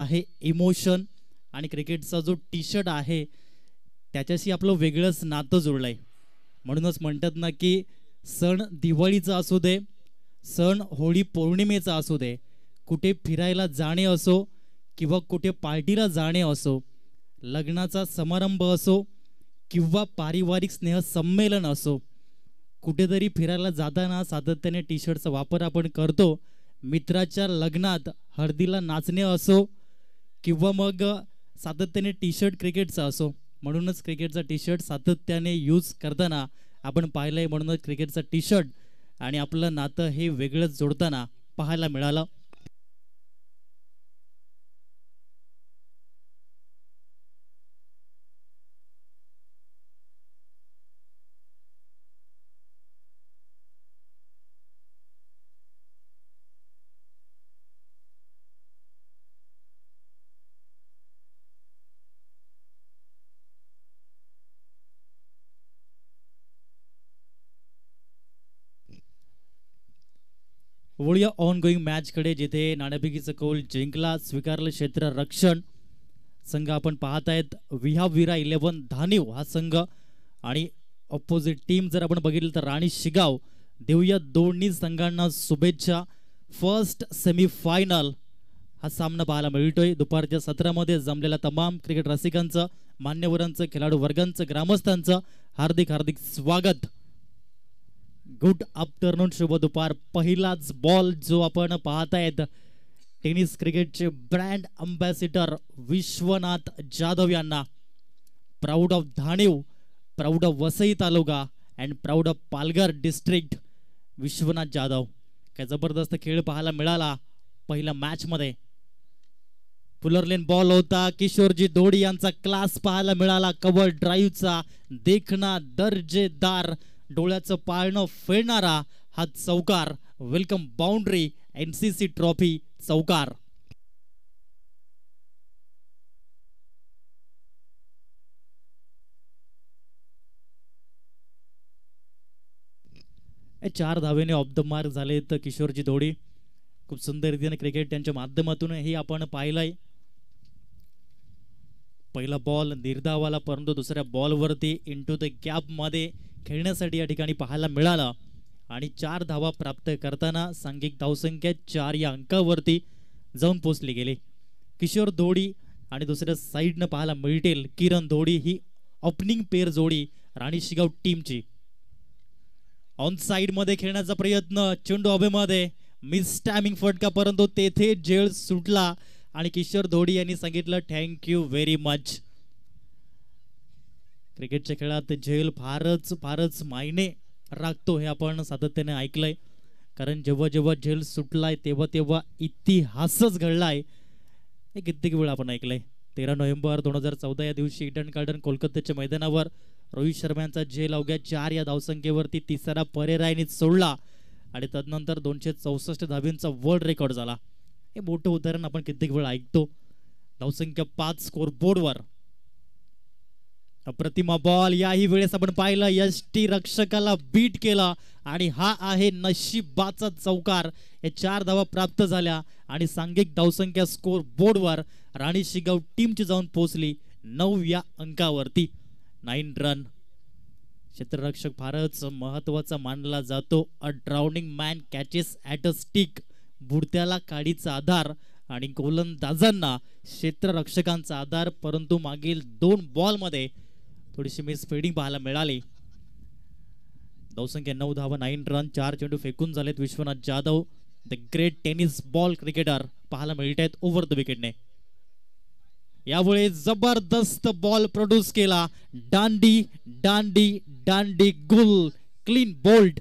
आहे इमोशन आणि क्रिकेटचा जो टी शर्ट आहे त्याच्याशी आपलं वेगळंच नातं जोडलंय. म्हणूनच म्हणतात ना की सण दिवाळीचा असू दे, सण होळी पौर्णिमेचा असू दे, कुठे फिरायला जाणे असो किंवा कुठे पार्टीला जाणे असो, लग्नाचा समारंभ असो किंवा पारिवारिक स्नेह संमेलन असो, कुठेतरी फिरायला जाताना सातत्याने टी शर्टचा वापर आपण करतो. मित्राच्या लग्नात हळदीला नाचणे असो किंवा मग सातत्याने टी शर्ट क्रिकेटचा असो, म्हणूनच क्रिकेटचा टी शर्ट सातत्याने यूज करताना आपण पाहिलंय. म्हणूनच क्रिकेटचा टी शर्ट आणि आपलं नातं हे वेगळंच जोडताना पाहायला मिळालं. वळूया ऑन गोईंग मॅचकडे, जिथे नाणेफेकीचं कौल जिंकला स्वीकारलं क्षेत्र रक्षण. संघ आपण पाहत आहेत विहाविरा 11 धानिव हा संघ, आणि ऑपोजिट टीम जर आपण बघितलं तर राणी शिगाव. देऊया दोन्ही संघांना शुभेच्छा. फर्स्ट सेमीफायनल हा सामना पाहायला मिळतोय. दुपारच्या सत्रामध्ये जमलेल्या तमाम क्रिकेट रसिकांचं, मान्यवरांचं, खेळाडू वर्गांचं, ग्रामस्थांचं हार्दिक हार्दिक स्वागत. गुड आफ्टरनून, शुभ दुपार. पहिलाच बॉल जो आपण पाहतायत टेनिस क्रिकेटचे ब्रँड अंबॅसिडर विश्वनाथ जाधव यांना, proud of Dhaniv, proud of Vasai taluka and proud of Palghar district. Vishwanath Jadhav, काय जबरदस्त खेळ पाहायला मिळाला पहिल्या मॅच मध्ये. पुलरलेन बॉल होता. किशोरजी दोडी यांचा क्लास पाहायला मिळाला. कव्हर ड्राईव्हचा देखणा दर्जेदार, डोळ्याचं पाळणं फेडणारा हा चौकार. वेलकम बाउंड्री, एनसीसी ट्रॉफी चौकार. चार धावेने ऑफ द मार्क झाले तर किशोरजी दोडी. खूप सुंदर रीतीने क्रिकेट त्यांच्या माध्यमातून हे आपण पाहिलंय. पहिला बॉल निर्धावाला, परंतु दुसऱ्या बॉलवरती इंटू द गॅप मध्ये खेळण्यासाठी या ठिकाणी पाहायला मिळाला, आणि 4 धावा प्राप्त करताना सांघिक धावसंख्या 4 या अंकावरती जाऊन पोहोचली गेली. किशोर दोडी आणि दुसऱ्या साईडनं पाहायला मिळतील किरण दोडी, ही ओपनिंग पेअर जोडी राणी शिगाव टीमची. ऑन साइड मध्ये खेळण्याचा प्रयत्न, चेंडू हवेमध्ये, मिस टायमिंग फटका, परंतु तेथे झेल सुटला आणि किशोर दोडी यांनी सांगितलं थँक्यू व्हेरी मच. क्रिकेटच्या खेळात झेल फारच फारच मायने राखतो हे आपण सातत्याने ऐकलंय, कारण जेव्हा जेव्हा झेल सुटलाय तेव्हा तेव्हा इतिहासच घडलाय हे कित्येक वेळा आपण ऐकलंय. 13 नोव्हेंबर 2014 या दिवशी इडन गार्डन कोलकात्याच्या मैदानावर रोहित शर्मा यांचा झेल अवघ्या 4 या धावसंख्येवरती तिसरा परेरायने सोडला, आणि तदनंतर 264 धावींचा वर्ल्ड रेकॉर्ड झाला. हे मोठं उदाहरण आपण कित्येक वेळा ऐकतो. धावसंख्या 5 स्कोर बोर्डवर. अप्रतिमा बॉल, याही वेळेस आपण पाहिलं यष्टी रक्षकाला बीट केला, आणि हा आहे नशिबाचा चौकार. या 4 धावा प्राप्त झाल्या आणि सांघिक धावसंख्या स्कोर बोर्डवर राणी शिगाव टीमची जाऊन पोहोचली 9 या अंकावरती. 9 रन. क्षेत्ररक्षक फारच महत्वाचा मानला जातो. A drowning man catches at a stick. बुडत्याला काडीचा आधार आणि गोलंदाजांना क्षेत्ररक्षकांचा आधार, परंतु मागील 2 बॉल मध्ये थोडीशी मिस फिल्डिंग पाहायला मिळाली. धावसंख्या 9 धावा, 9 रन, 4 चेंडू फेकून झालेत. Vishwanath Jadhav the great tennis ball cricketer पाहायला मिळत आहेत ओव्हर द विकेटने. यावेळी जबरदस्त बॉल प्रोड्यूस केला. दांडी दांडी दांडी गुल, क्लीन बोल्ड.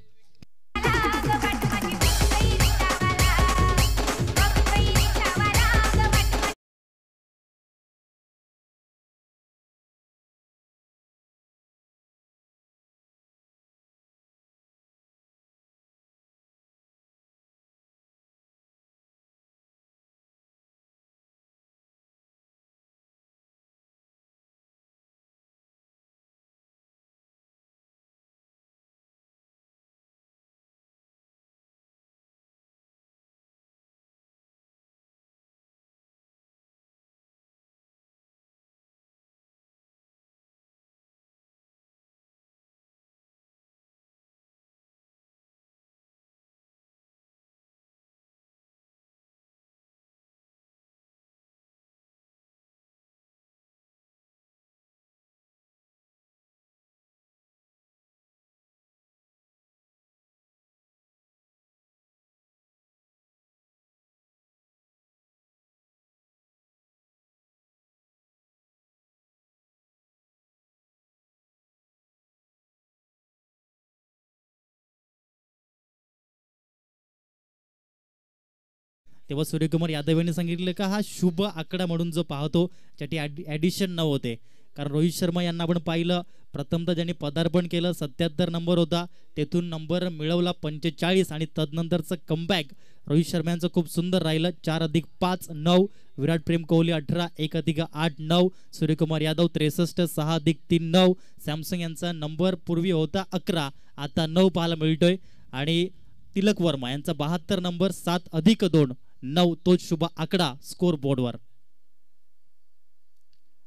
तेव्हा सूर्यकुमार यादव यांनी सांगितलं का हा शुभ आकडा म्हणून जो पाहतो त्यासाठी ॲडिशन न होते. कारण रोहित शर्मा यांना आपण पाहिलं, प्रथमतः ज्यांनी पदार्पण केलं 77 नंबर होता, तेथून नंबर मिळवला 45 आणि तदनंतरचं कमबॅक रोहित शर्मा यांचं खूप सुंदर राहिलं. 4+5 9, विराट प्रेम कोहली 18, 1+8 9, सूर्यकुमार यादव 63, 6+3 9, सॅमसंग यांचा नंबर पूर्वी होता 11, आता 9 पाहायला मिळतोय. आणि तिलक वर्मा यांचा 72 नंबर 7+2 9, तोच शुभ आकडा स्कोर बोर्डवर.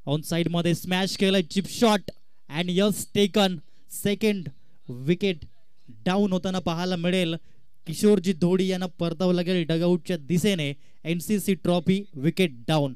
ऑन साइड मध्ये स्मॅश केलं chip shot and yes taken. Second wicket down होताना पाहायला मिळेल. किशोरजी धोडी यांना परतावं लागेल डगआउटच्या दिशेने. NCC trophy wicket down.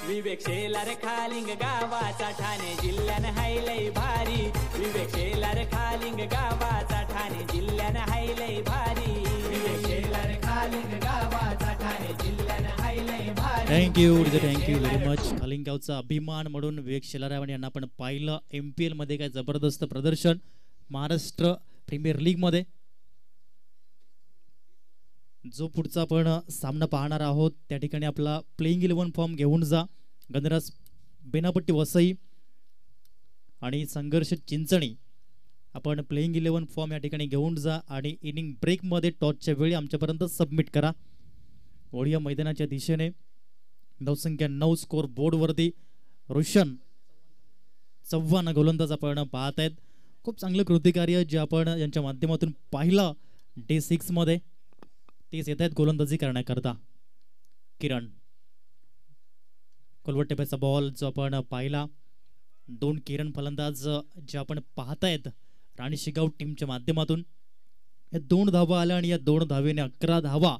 Vivek Shelar Khaling गावाचा ठाणे जिल्ह्यानं हायलय भारी. विवेक शेलार खालिंग गावाचा ठाणे जिल्ह्यानं हायलय भारी. विवेक शेलार खालिंग गावाचा ठाणे जिल्ह्यानं हायलय भारी. Thank you very much. खालिंगावचा अभिमान म्हणून विवेक शेलार यांना आपण पाहिलं. MPL मध्ये काय जबरदस्त प्रदर्शन. महाराष्ट्र प्रीमियर लीग मध्ये जो पुढचा आपण सामना पाहणार आहोत त्या ठिकाणी आपला प्लेइंग 11 फॉर्म घेऊन जा. गणराज बेनापट्टी वसई आणि संघर्ष चिंचणी आपण प्लेइंग 11 फॉर्म या ठिकाणी घेऊन जा आणि इनिंग ब्रेक मध्ये टॉसच्या वेळी आमच्यापर्यंत सबमिट करा. ओडिया मैदानाच्या दिशेने धावसंख्या 9 स्कोर बोर्डवरती रोशन चव्हाण गोलंदाज आपण पाहत आहेत. खूप चांगलं कृतिकार्य जे आपण यांच्या माध्यमातून पाहिलं डे 6 मध्ये तेच येत आहेत गोलंदाजी करण्याकरता. किरण कोलवटेचा बॉल जो आपण पाहिला. 2 किरण फलंदाज जे आपण पाहतायत राणी शिगाव टीमच्या माध्यमातून. या 2 धावा आल्या आणि या 2 धावेने 11 धावा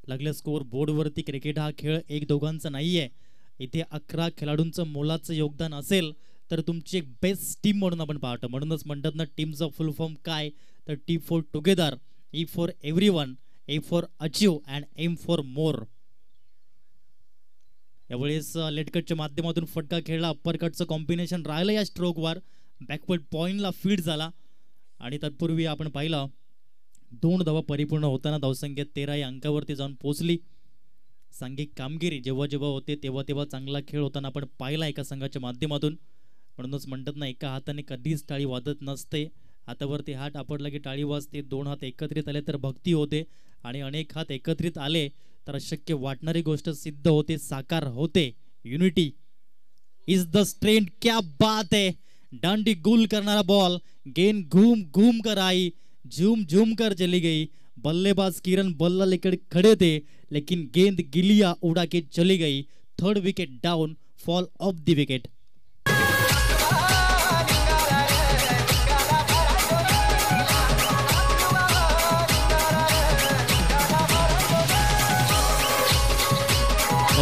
लागल्या स्कोर बोर्डवरती. क्रिकेट हा खेळ एक दोघांचा नाहीये. इथे 11 खेळाडूंचं मोलाचं योगदान असेल तर तुमची एक बेस्ट टीम म्हणून आपण पाहतो. म्हणूनच म्हणतात ना टीमचा फुल फॉर्म काय तर T for together, E for everyone, A for achieve and M for more. यावेळेस लेटकटच्या माध्यमातून फटका खेळला. अप्परकटचं कॉम्बिनेशन राहिलं या स्ट्रोकवर. बॅकवर्ड पॉइंटला फीड झाला आणि तत्पूर्वी आपण पाहिलं 2 धावा परिपूर्ण होताना धावसंख्या 13 या अंकावरती जाऊन पोहोचली. सांघिक कामगिरी जेव्हा जेव्हा होते तेव्हा तेव्हा चांगला खेळ होताना आपण पाहिला एका संघाच्या माध्यमातून. म्हणूनच म्हणतात ना एका हाताने कधीच टाळी वाजत नसते. हातावरती हात आपटला की टाळी वाजते. 2 हात एकत्रित आले तर भक्ती होते आणि अनेक हात एकत्रित आले तर अशक्य वाटणारी गोष्ट सिद्ध होते, साकार होते. Unity is the strength. क्या बात है. डांडी गुल करणारा बॉल. गेंद घूम घूम कर आई, झूम झूम कर चली गई. बल्लेबाज किरण बल्ला लेकर खड़े थे लेकिन गेंद गिलिया उड़ा के चली गई. 3rd wicket down. Fall of the wicket.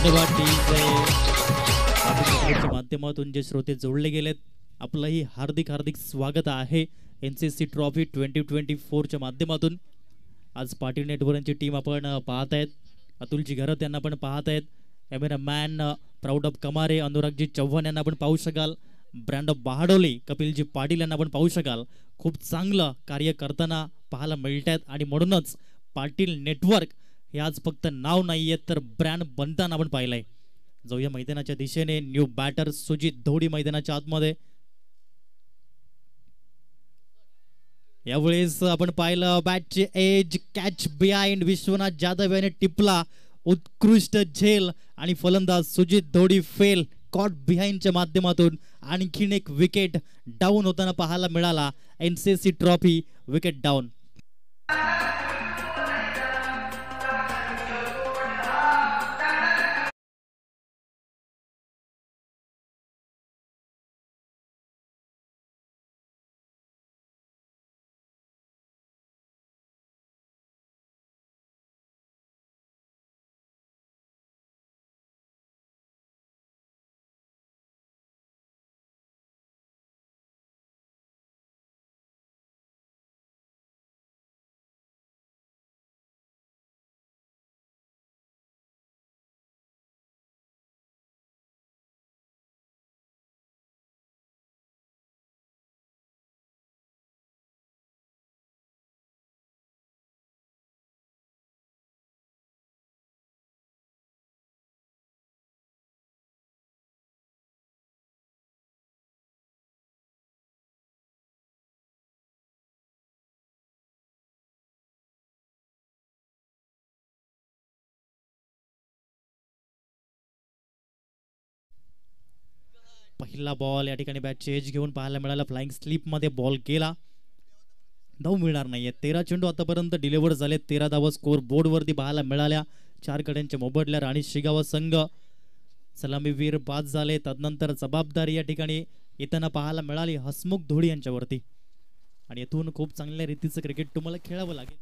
धन्यवाद माध्यमातून जे श्रोते जोडले गेलेत आपलंही हार्दिक हार्दिक स्वागत आहे एनसीसी ट्रॉफी 2024च्या माध्यमातून. आज पाटील नेटवर्कची टीम आपण पाहत आहेत. अतुलजी घरत यांना पण पाहत आहेत. कॅमेरामॅन प्राऊड ऑफ कमारे अनुरागजी चव्हाण यांना आपण पाहू शकाल. ब्रँड ऑफ बहाडोली कपिलजी पाटील यांना आपण पाहू शकाल. खूप चांगलं कार्य करताना पाहायला मिळत आहेत आणि म्हणूनच पाटील नेटवर्क हे आज फक्त नाव नाहीये तर ब्रँड बनताना आपण पाहिलंय. जाऊया मैदानाच्या दिशेने. न्यू बॅटर सुजित धोडी मैदानाच्या आतमध्ये. यावेळेस आपण पाहिलं बॅटचे edge catch behind. Vishwanath Jadhav याने टिपला. उत्कृष्ट झेल आणि फलंदाज सुजित धोडी फेल. कॉट बिहाइंडच्या माध्यमातून आणखीन एक विकेट डाऊन होताना पाहायला मिळाला. NCC trophy wicket down. पहिला बॉल या ठिकाणी बॅटची एज घेऊन पाहायला मिळाला. फ्लाइंग स्लिप मध्ये बॉल गेला, धाव मिळणार नाहीये. 13 चेंडू आतापर्यंत डिलिव्हर झाले, 13 धावा स्कोर बोर्ड वरती पाहायला मिळाल्या. 4 गड्यांच्या मोबदल्या राणी शिगावा संघ सलामीवीर बाद झाले. तदनंतर जबाबदारी या ठिकाणी येताना पाहायला मिळाली हसमुख धोडी यांच्यावरती आणि येथून खूप चांगल्या रीतीचं क्रिकेट तुम्हाला खेळावं लागेल.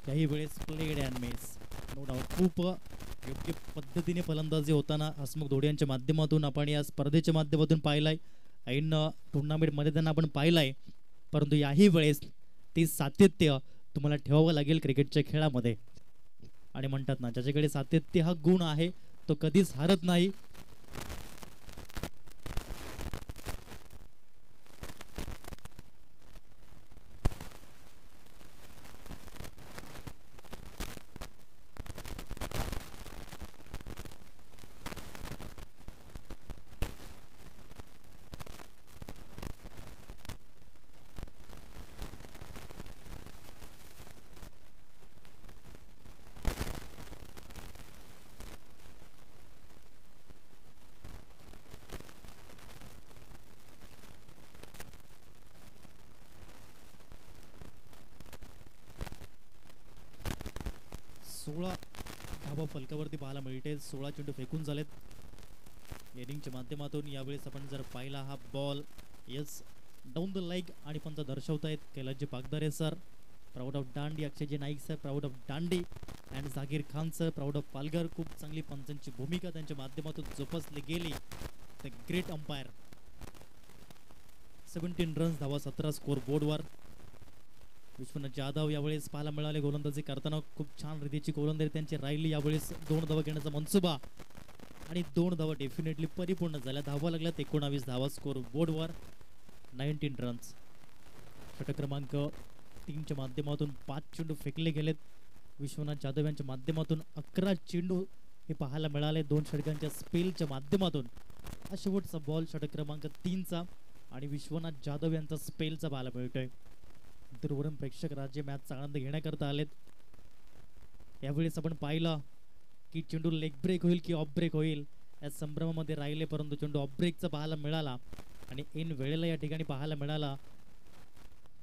काही वेळेस played and miss, no doubt खूप योग्य पद्धतीने फलंदाजी होताना हसमुख धोडी यांच्या माध्यमातून आपण या स्पर्धेच्या माध्यमातून पाहिलाय. ऐन टुर्नामेंटमध्ये त्यांना आपण पाहिलाय, परंतु याही वेळेस ती सातत्य तुम्हाला ठेवावं लागेल क्रिकेटच्या खेळामध्ये. आणि म्हणतात ना, ज्याच्याकडे सातत्य हा गुण आहे तो कधीच हारत नाही. धावा फलकावरती पाहायला मिळते. 16 चेंडू फेकून झालेत इनिंगच्या माध्यमातून. यावेळेस आपण जर पाहिला हा ball yes down the leg आणि पंच दर्शवतायत कैलासजी Pagdare sir, proud of Dandi. अक्षयजी Naik sir, proud of Dandi. And Jagir Khan sir, proud of Palghar. खूप चांगली पंचांची भूमिका त्यांच्या माध्यमातून जोपासली गेली. The great umpire. 17 रन्स, धावा 17 स्कोर बोर्डवर. विश्वनाथ जाधव यावेळेस पाहायला मिळाले गोलंदाजी करताना. खूप छान रीतीची गोलंदाजी त्यांची राहिली. यावेळेस 2 धावा घेण्याचा मनसुबा आणि 2 धावा डेफिनेटली परिपूर्ण झाल्या. धावा लागल्यात 19 धावा स्कोर बोर्डवर. 19 रन्स. षटक क्रमांक 3च्या माध्यमातून 5 चेंडू फेकले गेलेत. विश्वनाथ जाधव यांच्या माध्यमातून 11 चेंडू हे पाहायला मिळाले 2 षटकांच्या स्पेलच्या माध्यमातून. हा शेवटचा बॉल षटक क्रमांक 3चा आणि विश्वनाथ जाधव यांचा स्पेलचा पाहायला मिळतोय. दूरवरून प्रेक्षक राज्य मॅचचा आनंद घेण्याकरता आलेत. यावेळेस आपण पाहिलं की चेंडू लेग ब्रेक होईल की ऑफ ब्रेक होईल या संभ्रमामध्ये राहिले, परंतु चेंडू ऑफ ब्रेकचा पाहायला मिळाला आणि ऐन वेळेला या ठिकाणी पाहायला मिळाला.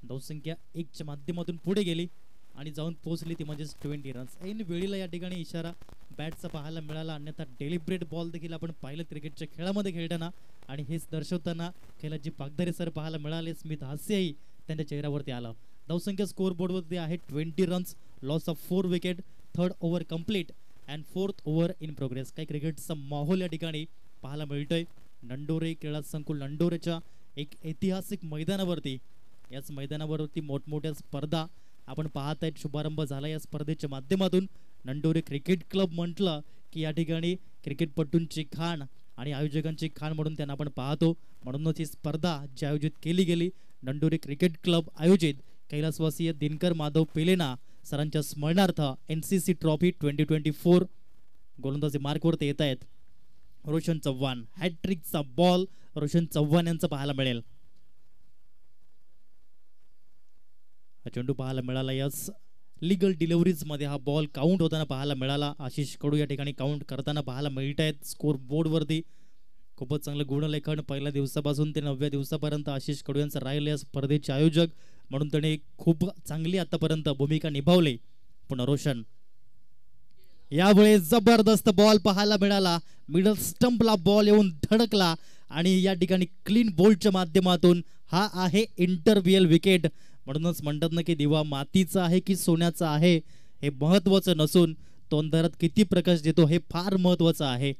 धावसंख्या 1च्या माध्यमातून पुढे गेली आणि जाऊन पोहोचली ती म्हणजेच 20 रन्स. ऐन वेळेला या ठिकाणी इशारा बॅटचा पाहायला मिळाला. अन्यथा डेलिब्रेट बॉल देखील आपण पाहिलं क्रिकेटच्या खेळामध्ये खेळताना आणि हेच दर्शवताना कैलासजी पागदारे सर पाहायला मिळाले. स्मित हास्यही त्यांच्या चेहऱ्यावरती आलं. धावसंख्या स्कोर बोर्डवरती आहे 20 runs, loss of 4 wicket, 3rd over complete and 4th over in progress. काही क्रिकेटचा माहोल या ठिकाणी पाहायला मिळतोय. नंडोरे क्रीडा संकुल नंडोरेच्या एक ऐतिहासिक मैदानावरती. याच मैदानावरती मोठमोठ्या स्पर्धा आपण पाहत आहेत. शुभारंभ झाला या स्पर्धेच्या माध्यमातून. नंडोरे क्रिकेट क्लब म्हटलं की या ठिकाणी क्रिकेटपटूंची खाण आणि आयोजकांची खाण म्हणून त्यांना आपण पाहतो. म्हणूनच ही स्पर्धा जी आयोजित केली गेली नंडोरे क्रिकेट क्लब आयोजित कैलासवासीय दिनकर माधव पेलेना सरांच्या स्मरणार्थ NCC ट्रॉफी 2024 गोलंदाजी मार्कवरती येत आहेत. रोशन चव्हाण, हॅट्रिकचा बॉल रोशन चव्हाण यांचा पाहायला मिळेल. हा चेंडू पाहायला मिळाला. यस लिगल डिलिव्हरीज मध्ये हा बॉल काउंट होताना पाहायला मिळाला. आशिष कडू या ठिकाणी काउंट करताना पाहायला मिळत आहेत स्कोर बोर्डवरती. खूपच चांगलं गुणलेखन पहिल्या दिवसापासून ते 9व्या दिवसापर्यंत आशिष कडू यांचं राहिले या स्पर्धेचे आयोजक म्हणून त्याने खूप चांगली आतापर्यंत भूमिका निभावली. पण रोशन यावेळेस जबरदस्त बॉल पाहायला मिळाला. मिडल स्टंपला बॉल येऊन धडकला आणि या ठिकाणी क्लीन बोल्टच्या माध्यमातून हा आहे इंटरव्हियल विकेट. म्हणूनच म्हणतात ना की दिवा मातीचा आहे की सोन्याचा आहे हे महत्वाचं नसून तो अंधारात किती प्रकाश देतो हे फार महत्वाचं आहे.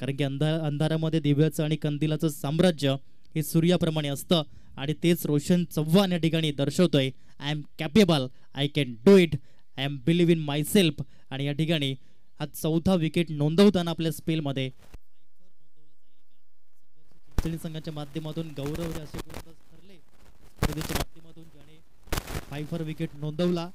कारण की अंधारामध्ये दिव्याचं आणि कंदिलाचं साम्राज्य हे सूर्याप्रमाणे असतं आणि तेच रोशन चव्हाण या ठिकाणी दर्शवतोय. I am capable, I can do it, I am believe in myself. आणि या ठिकाणी हा 4था विकेट नोंदवताना आपल्या स्पेलमध्ये संघाच्या माध्यमातून गौरव असे ठरले स्पर्धेच्या माध्यमातून ज्याने 5 विकेट नोंदवला.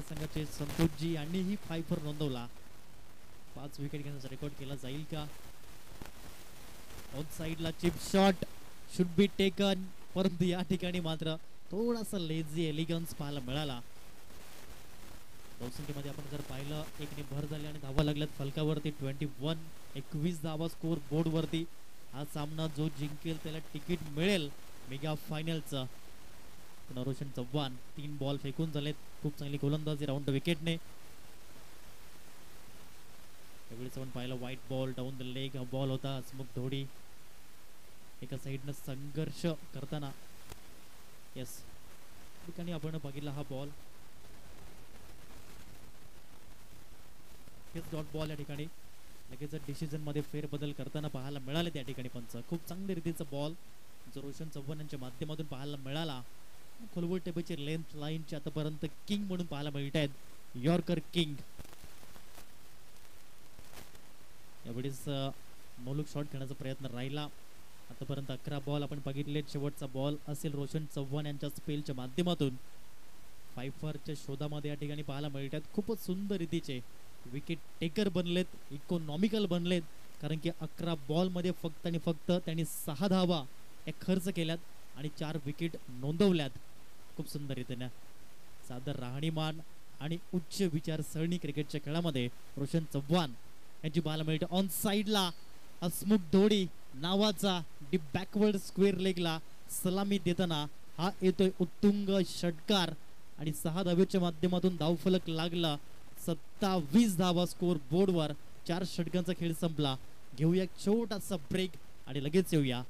संघाचे संतोषजी यांनीही 5 नोंदवला. 5 विकेट घेण्याचा रेकॉर्ड केला जाईल का? ऑन साइडला chip shot should be taken, परंतु या ठिकाणी मात्र थोडासा लेझी एलिगन्स पाहायला मिळाला. धावसंख्येमध्ये आपण जर पाहिलं एकने भर झाली आणि धावा लागल्यात फलकावरती. 21 धावा स्कोर बोर्ड वरती. हा सामना जो जिंकेल त्याला तिकीट मिळेल मेगा फायनलचं. रोशन चव्हाण 3 बॉल फेकून झालेत. खूप चांगली गोलंदाजी राऊंड विकेटने. त्यावेळेस आपण पाहिलं white ball down the leg हा बॉल होता. हसमुख धोडी एका साईडनं संघर्ष करताना येस ठिकाणी आपण बघितला हा बॉल. हेच डॉट बॉल या ठिकाणी लगेच डिसिजन मध्ये फेरबदल करताना पाहायला मिळाले त्या ठिकाणी. पंच खूप चांगल्या रीतीचा बॉल जो रोशन चव्हाण यांच्या माध्यमातून पाहायला मिळाला. खोलवर टेबलची लेंथ लाईनची आतापर्यंत किंग म्हणून पाहायला मिळत आहेत. Yorker king. यावेळेस मोलूक शॉट खेळण्याचा प्रयत्न राहिला. आतापर्यंत 11 बॉल आपण बघितले. शेवटचा बॉल असेल रोशन चव्हाण यांच्या स्पेलच्या माध्यमातून. फायफरच्या शोधामध्ये या ठिकाणी पाहायला मिळत आहेत. खूपच सुंदर रीतीचे विकेट टेकर बनलेत. इकॉनॉमिकल बनलेत. कारण की 11 बॉल मध्ये फक्त आणि फक्त त्यांनी 6 धावा खर्च केल्यात आणि 4 विकेट नोंदवल्यात. खूप सुंदर रीतीने सादर राहणीमान आणि उच्च विचारसरणी क्रिकेटच्या खेळामध्ये रोशन चव्हाण यांची पाहायला मिळते. ऑन साइडला हसमुख धोडी नावाचा डीप बॅकवर्ड स्क्वेअर लेगला सलामी देताना हा येतोय उत्तुंग षटकार आणि 6 धावेच्या माध्यमातून धावफलक लागला. 27 धावा स्कोर बोर्डवर. 4 षटकांचा खेळ संपला. घेऊया एक छोटासा ब्रेक आणि लगेच येऊया.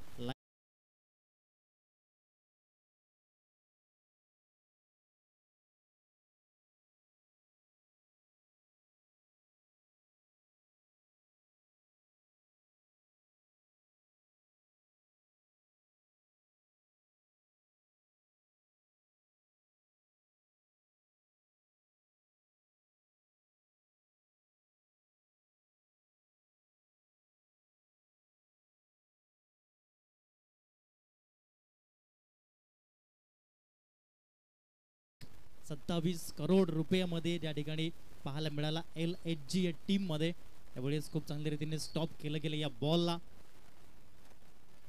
₹27 करोड रुपयामध्ये त्या ठिकाणी पाहायला मिळाला LHG या टीम मध्ये. त्यावेळेस खूप चांगल्या रीतीने स्टॉप केलं गेलं या बॉलला.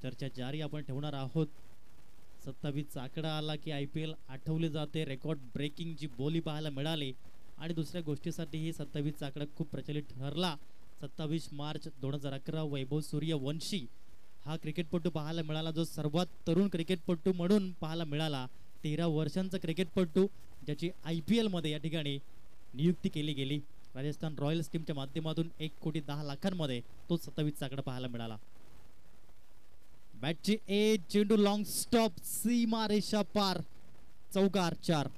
चर्चा जारी आपण ठेवणार आहोत. 27 आकडा आला की IPL आठवले जाते. रेकॉर्ड ब्रेकिंग जी बोली पाहायला मिळाली आणि दुसऱ्या गोष्टीसाठी ही 27 आकडा खूप प्रचलित ठरला. 27 मार्च 2011 वैभव सूर्यवंशी हा क्रिकेटपटू पाहायला मिळाला जो सर्वात तरुण क्रिकेटपटू म्हणून पाहायला मिळाला. 13 वर्षांचा क्रिकेटपटू ज्याची IPL मध्ये या ठिकाणी नियुक्ती केली गेली. राजस्थान रॉयल्स टीमच्या माध्यमातून 1,10,00,000 तो 27 आकडा पाहायला मिळाला. बॅटची एज चेंडू लॉंग स्टॉप सीमा रेषा पार. चौकार 4.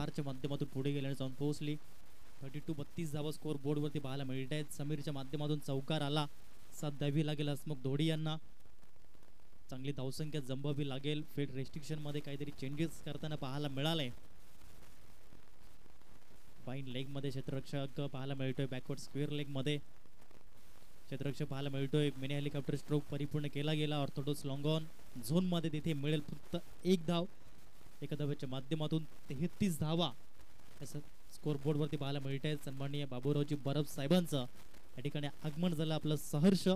च्या माध्यमातून पुढे गेल्याने जाऊन पोहोचली. 32 धावा स्कोर बोर्ड वरती पाहायला मिळत आहेत. समीरच्या माध्यमातून चौकार आला. 7 द्यावी लागेल हसमुख धोडी यांना. चांगली धावसंख्या जमवावी लागेल. फील्ड रेस्ट्रिक्शन मध्ये काहीतरी चेंजेस करताना पाहायला मिळाले. फाईन लेग मध्ये क्षेत्ररक्षक पाहायला मिळतोय. बॅकवर्ड स्क्वेअर लेग मध्ये क्षेत्ररक्षक पाहायला मिळतोय. मिनी हेलिकॉप्टर स्ट्रोक परिपूर्ण केला गेला. ऑर्थोडॉक्स लॉंग ऑन झोन मध्ये तिथे मिळेल फक्त 1 धाव. एका धावेच्या माध्यमातून 33 धावा स्कोर बोर्ड वरती पाहायला मिळत आहेत. सन्माननीय बाबूरावजी बरफ साहेबांचं या ठिकाणी आगमन झालं. आपलं सहर्ष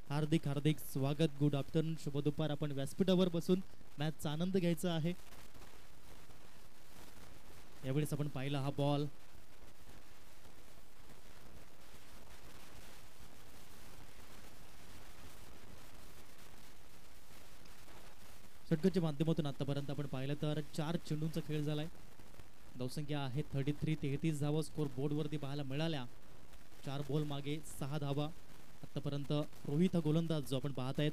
हार्दिक हार्दिक स्वागत. गुड आफ्टरनून, शुभ दुपार. आपण व्यासपीठावर बसून मॅचचा आनंद घ्यायचा आहे. यावेळेस आपण पाहिला हा बॉल षटकाच्या माध्यमातून आतापर्यंत आपण पाहिलं तर 4 चेंडूंचा खेळ झालाय. धावसंख्या आहे 33 धावा स्कोर बोर्ड वरती पाहायला मिळाल्या. 4 बॉल मागे 6 धावा. आतापर्यंत रोहित हा गोलंदाज जो आपण पाहत आहेत,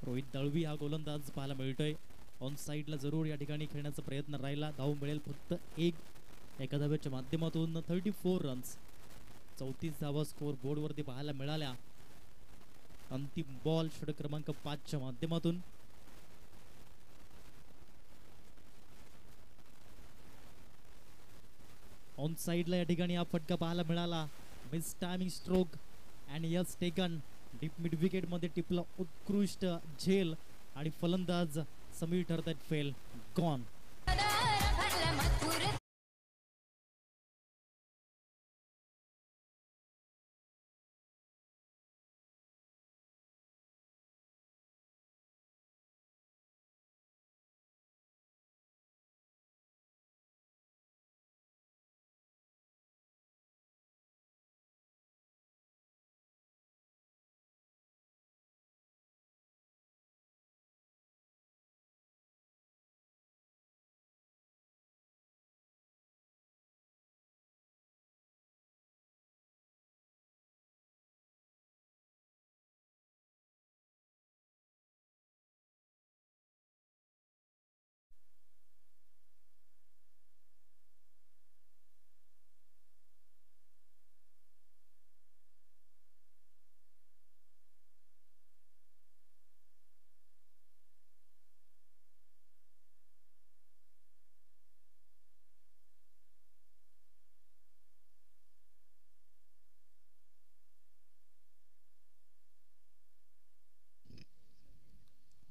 रोहित दळवी हा गोलंदाज पाहायला मिळतोय. ऑन साइडला जरूर या ठिकाणी खेळण्याचा प्रयत्न राहिला. धाव मिळेल फक्त 1. एका धाव्याच्या माध्यमातून 34 रन्स. 34 धावा स्कोर बोर्ड वरती पाहायला मिळाल्या. अंतिम बॉल षटक क्रमांक 5 च्या माध्यमातून. ऑन साइडला या ठिकाणी हा फटका पाहायला मिळाला. Miss timing stroke and yes taken. Deep mid wicket मध्ये टिपला उत्कृष्ट झेल आणि फलंदाज समीर ठरतात फेल गॉन.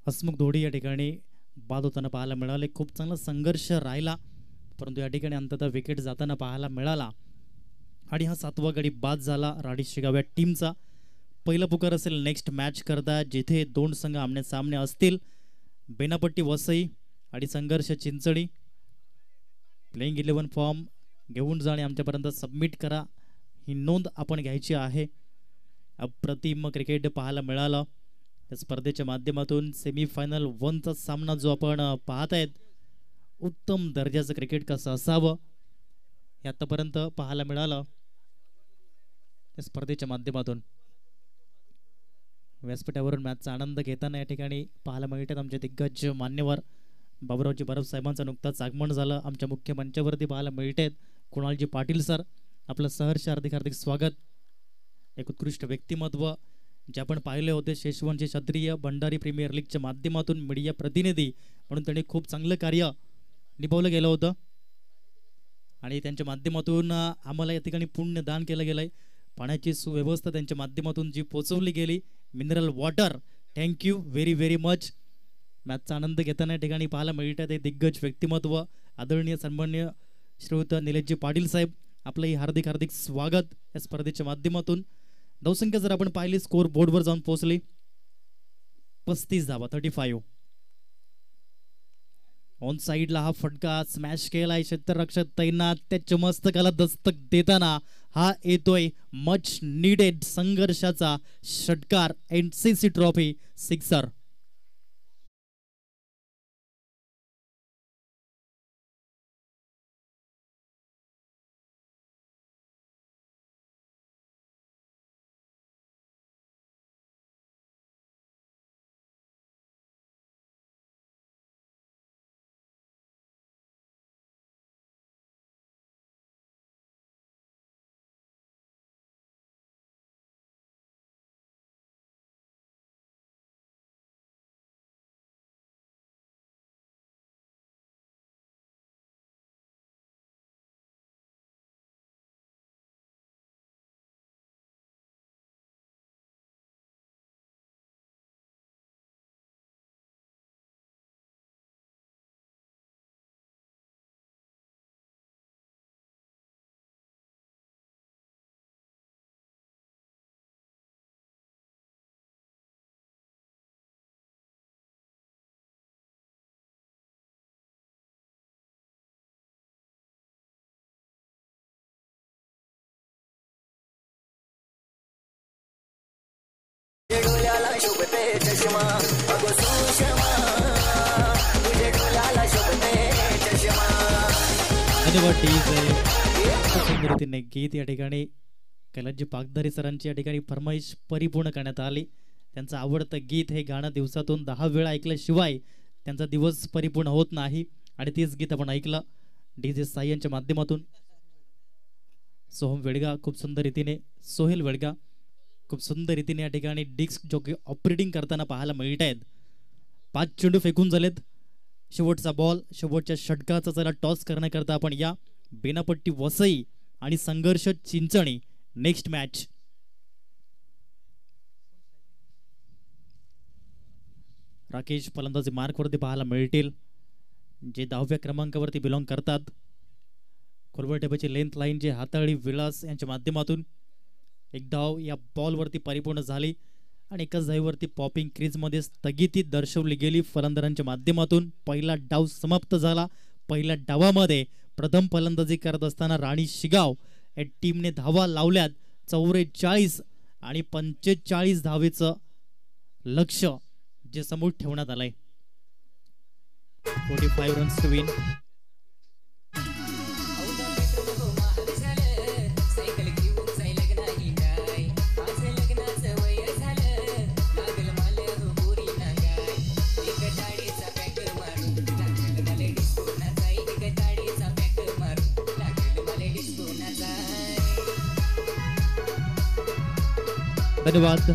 हसमुख धोडी या ठिकाणी बाद होताना पाहायला मिळाले. खूप चांगला संघर्ष राहिला, परंतु या ठिकाणी अंततः विकेट जाताना पाहायला मिळाला. आणि हा 7वा गडी बाद झाला राडी शिगाव या टीमचा. पहिला पुकार असेल नेक्स्ट मॅच करता, जिथे 2 संघ आमने सामने असतील. बेनापट्टी वसई आणि संघर्ष चिंचणी. प्लेइंग 11 फॉर्म घेऊन जाणे आमच्यापर्यंत सबमिट करा, ही नोंद आपण घ्यायची आहे. अप्रतिम क्रिकेट पाहायला मिळालं या स्पर्धेच्या माध्यमातून. सेमीफायनल 1चा सामना जो आपण पाहत आहेत, उत्तम दर्जाचं क्रिकेट कसं असावं हे आतापर्यंत पाहायला मिळालं या स्पर्धेच्या माध्यमातून. व्यासपीठावरून मॅचचा आनंद घेताना या ठिकाणी पाहायला मिळतात आमचे दिग्गज मान्यवर बाबुरावजी बरफ साहेबांचं नुकताच आगमन झालं. आमच्या मुख्य मंचावरती पाहायला मिळतात कुणालजी पाटील सर. आपलं सहर्ष हार्दिक हार्दिक स्वागत. एक उत्कृष्ट व्यक्तिमत्व जे आपण पाहिले होते शेषवंशी क्षत्रिय भंडारी प्रीमियर लीगच्या माध्यमातून मीडिया प्रतिनिधी म्हणून त्यांनी खूप चांगलं कार्य निभावलं गेलं होतं आणि त्यांच्या माध्यमातून आम्हाला या ठिकाणी पुण्यदान केलं गेलंय. पाण्याची सुव्यवस्था त्यांच्या माध्यमातून जी पोचवली गेली, mineral water, thank you very very much. मॅचचा आनंद घेताना या ठिकाणी पाहायला मिळतात एक दिग्गज व्यक्तिमत्व आदरणीय सन्माननीय श्रीयुत निलेशजी पाटील साहेब. आपलंही हार्दिक हार्दिक स्वागत या स्पर्धेच्या माध्यमातून. धावसंख्या जर आपण पाहिली स्कोर बोर्डवर जाऊन पोहोचली 35 धावा 35. ऑन साइडला हा फटका स्मॅश केलाय क्षेत्ररक्षक तैनात. त्याच्या मस्तकाला दस्तक देताना हा येतोय मच नीडेड संघर्षाचा षटकार, एनसीसी ट्रॉफी सिक्सर. रीतीने गीत या ठिकाणी कैलासजी पागधारी सरांची या ठिकाणी फरमाईश परिपूर्ण करण्यात आली. त्यांचं आवडतं गीत हे गाणं दिवसातून 10 वेळा ऐकल्याशिवाय त्यांचा दिवस परिपूर्ण होत नाही आणि तेच गीत आपण ऐकलं डीजे साई यांच्या माध्यमातून. सोहम वेडगा खूप सुंदर रीतीने, सोहेल वेडगा खूप सुंदर रीतीने या ठिकाणी डिस्क जॉकी ऑपरेटिंग करताना पाहायला मिळत आहेत. 5 चेंडू फेकून झालेत. शेवटचा बॉल, शेवटच्या षटकाचा जरा टॉस करण्याकरता आपण या बेनापट्टी वसई आणि संघर्ष चिंचणी नेक्स्ट मॅच. राकेश फलंदाजी मार्कवरती पाहायला मिळतील, जे 10व्या क्रमांकावरती बिलॉंग करतात. खोलवर टेबलची लेंथ लाईन जे हाताळी विलास यांच्या माध्यमातून एक धाव या बॉलवरती परिपूर्ण झाली आणि एकाच धावीवरती पॉपिंग क्रीजमध्ये स्थगिती दर्शवली गेली फलंदाजांच्या माध्यमातून. पहिला डाव समाप्त झाला. पहिल्या डावामध्ये प्रथम फलंदाजी करत असताना राणी शिगाव या टीमने धावा लावल्यात 44 आणि 45 धावेचं लक्ष जे समोर ठेवण्यात आलंय. 45 रन्स टू विन. धन्यवाद.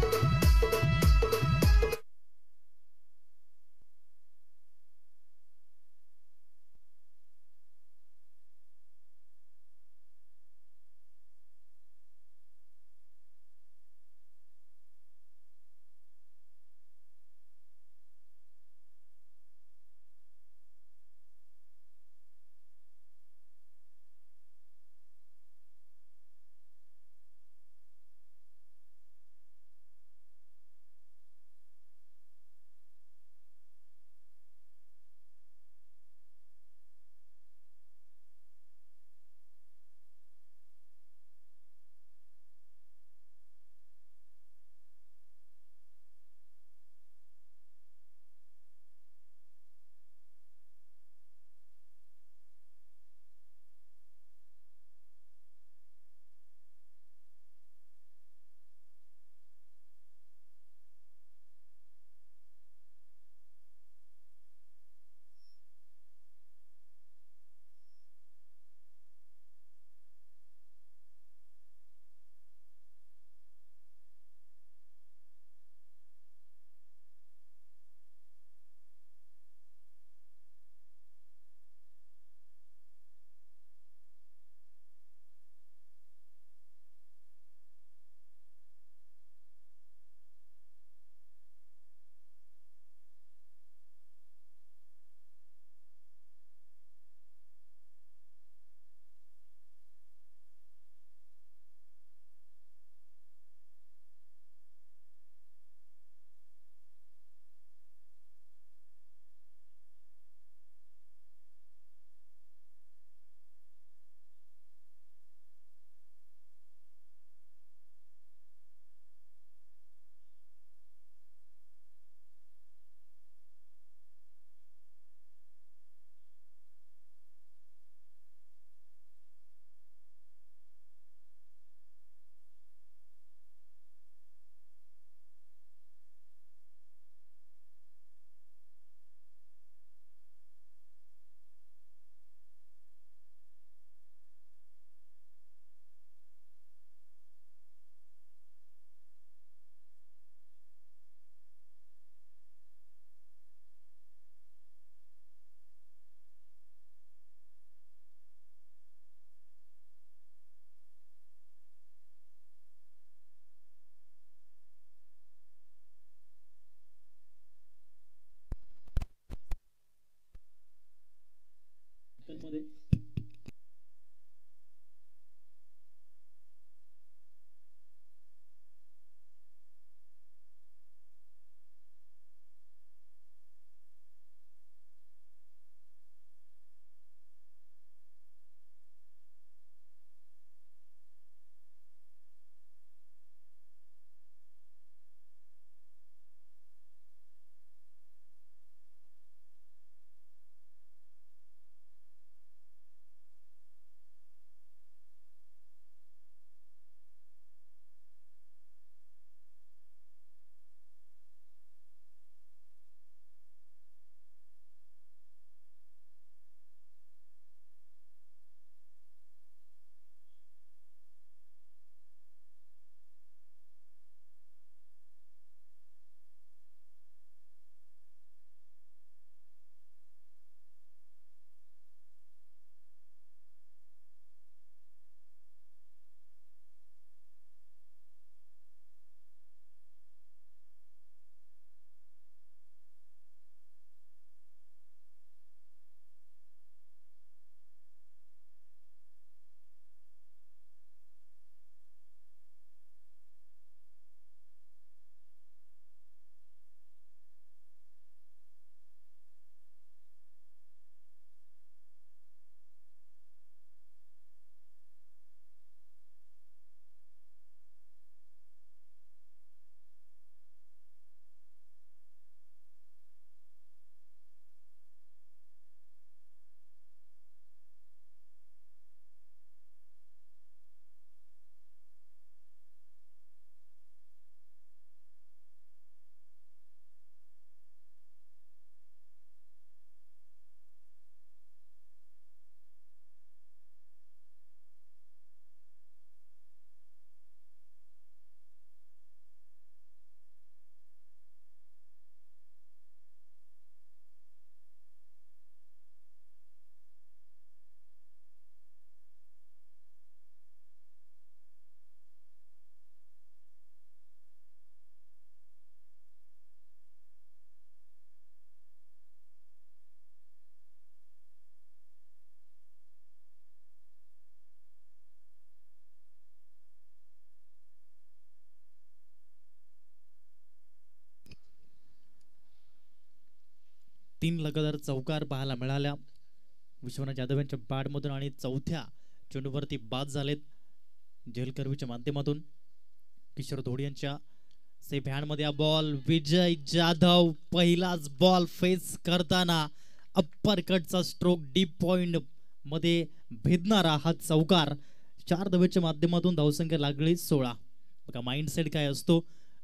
3 लगातार चौकार पाहायला मिळाल्या विश्वनाथ जाधव यांच्या बॅटमधून आणि चौथ्या चेंडूवरती बाद झालेत जेल कर्वीच्या माध्यमातून किशोर धोडी यांच्या सेफ हँडमध्ये हा बॉल विजय जाधव पहिलाच बॉल फेस करताना अप्पर कटचा स्ट्रोक डीप पॉइंट मध्ये भेदणारा हा चौकार 4 धावेच्या माध्यमातून धावसंख्या लागली 16 बघा माइंडसेट काय असतो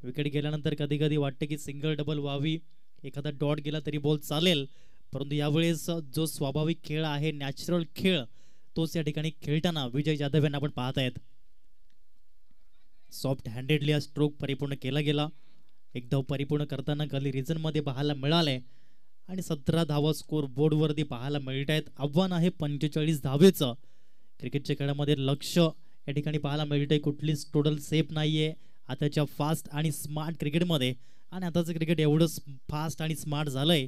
विकेट गेल्यानंतर कधी कधी वाटते की सिंगल डबल व्हावी एखादा डॉट गेला तरी बॉल चालेल परंतु यावेळेस जो स्वाभाविक खेळ आहे नॅचरल खेळ तोच या ठिकाणी खेळताना विजय जाधव यांना आपण पाहत आहेत सॉफ्ट हँडेडली हा स्ट्रोक परिपूर्ण केला गेला एक धाव परिपूर्ण करताना खाली रिझन मध्ये पाहायला मिळाले आणि 17 धावा स्कोर बोर्ड वरती पाहायला मिळत आहेत आव्हान आहे 45 धावेचं क्रिकेटच्या खेळामध्ये लक्ष या ठिकाणी पाहायला मिळतंय कुठलीच टोटल सेफ नाहीये आताच्या फास्ट आणि स्मार्ट क्रिकेटमध्ये आणि आताचं क्रिकेट एवढं फास्ट आणि स्मार्ट झालंय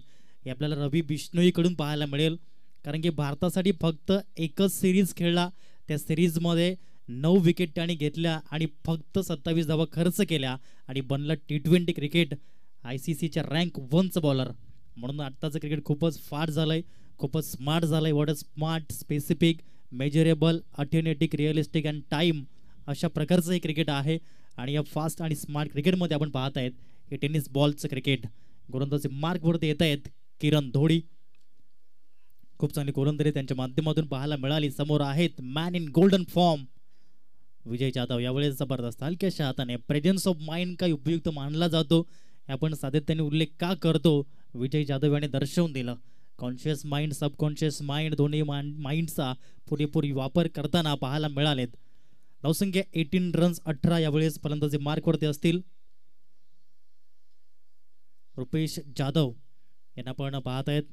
हे आपल्याला रवी बिश्नोई कडून पाहायला मिळेल कारण की भारतासाठी फक्त एकच सिरीज खेळला त्या सिरीजमध्ये 9 विकेट त्यांनी घेतल्या आणि फक्त 27 धावा खर्च केल्या आणि बनला T20 क्रिकेट ICCच्या रँक 1चा बॉलर म्हणून आताचं क्रिकेट खूपच फास्ट झालंय खूपच स्मार्ट झालंय what a smart specific measurable authentic realistic and time अशा प्रकारचं हे क्रिकेट आहे आणि या फास्ट आणि स्मार्ट क्रिकेटमध्ये आपण पाहत आहेत हे टेनिस बॉलचं क्रिकेट गोलंदाजी मार्कवरती येत आहेत किरण धोडी खूप चांगली गोलंदाजी त्यांच्या माध्यमातून पाहायला मिळाली समोर आहेत man in golden form Vijay Jadhav यावेळेस जबरदस्त हलक्याशा हाताने प्रेझेन्स ऑफ माइंड काय उपयुक्त मानला जातो आपण सातत्याने उल्लेख का करतो विजय जाधव यांनी दर्शवून दिलं कॉन्शियस माइंड सबकॉन्शियस माइंड दोन्ही माइंडचा पुरेपूर वापर करताना पाहायला मिळालेत धावसंख्या 18 रन्स 18 यावेळेस फलंदाजी मार्कवरती असतील रुपेश जाधव यांना आपण पाहत आहेत